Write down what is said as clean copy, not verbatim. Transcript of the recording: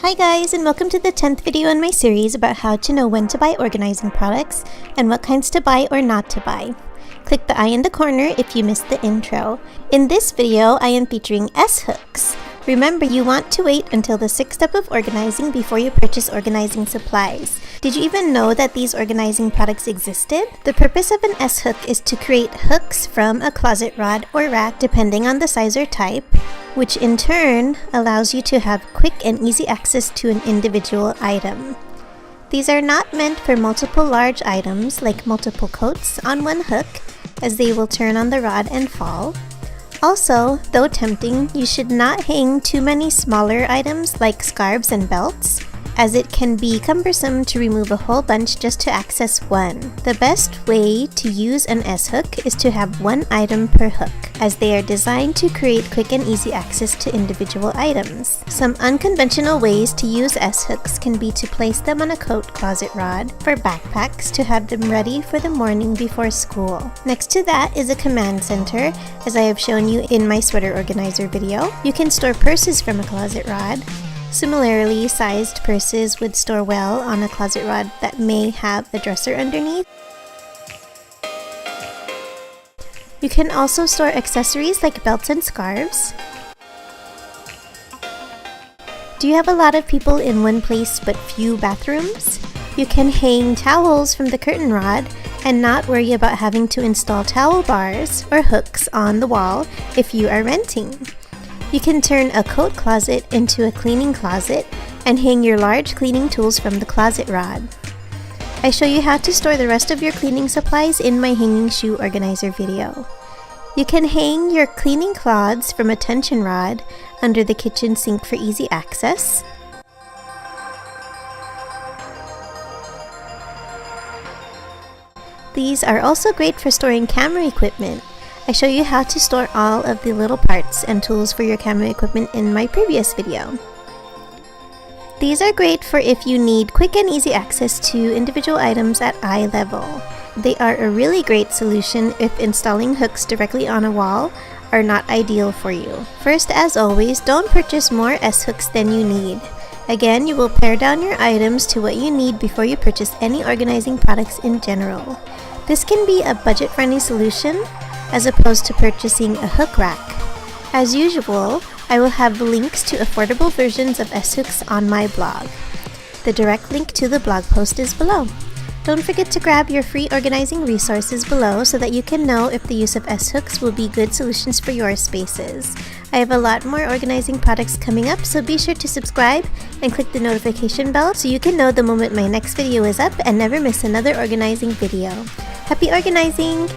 Hi guys, and welcome to the 10th video in my series about how to know when to buy organizing products and what kinds to buy or not to buy. Click the I in the corner if you missed the intro. In this video, I am featuring S-hooks. Remember, you want to wait until the 6th step of organizing before you purchase organizing supplies. Did you even know that these organizing products existed? The purpose of an S-hook is to create hooks from a closet rod or rack depending on the size or type, which in turn allows you to have quick and easy access to an individual item. These are not meant for multiple large items like multiple coats on one hook, as they will turn on the rod and fall. Also, though tempting, you should not hang too many smaller items like scarves and belts, as it can be cumbersome to remove a whole bunch just to access one. The best way to use an S-hook is to have one item per hook, as they are designed to create quick and easy access to individual items. Some unconventional ways to use S-hooks can be to place them on a coat closet rod for backpacks to have them ready for the morning before school. Next to that is a command center, as I have shown you in my sweater organizer video. You can store purses from a closet rod. Similarly, sized purses would store well on a closet rod that may have a dresser underneath. You can also store accessories like belts and scarves. Do you have a lot of people in one place but few bathrooms? You can hang towels from the curtain rod and not worry about having to install towel bars or hooks on the wall if you are renting. You can turn a coat closet into a cleaning closet and hang your large cleaning tools from the closet rod. I show you how to store the rest of your cleaning supplies in my hanging shoe organizer video. You can hang your cleaning cloths from a tension rod under the kitchen sink for easy access. These are also great for storing camera equipment. I show you how to store all of the little parts and tools for your camera equipment in my previous video. These are great for if you need quick and easy access to individual items at eye level. They are a really great solution if installing hooks directly on a wall are not ideal for you. First, as always, don't purchase more S-hooks than you need. Again, you will pare down your items to what you need before you purchase any organizing products in general. This can be a budget-friendly solution as opposed to purchasing a hook rack. As usual, I will have links to affordable versions of S-hooks on my blog. The direct link to the blog post is below. Don't forget to grab your free organizing resources below so that you can know if the use of S-hooks will be good solutions for your spaces. I have a lot more organizing products coming up, so be sure to subscribe and click the notification bell so you can know the moment my next video is up and never miss another organizing video. Happy organizing!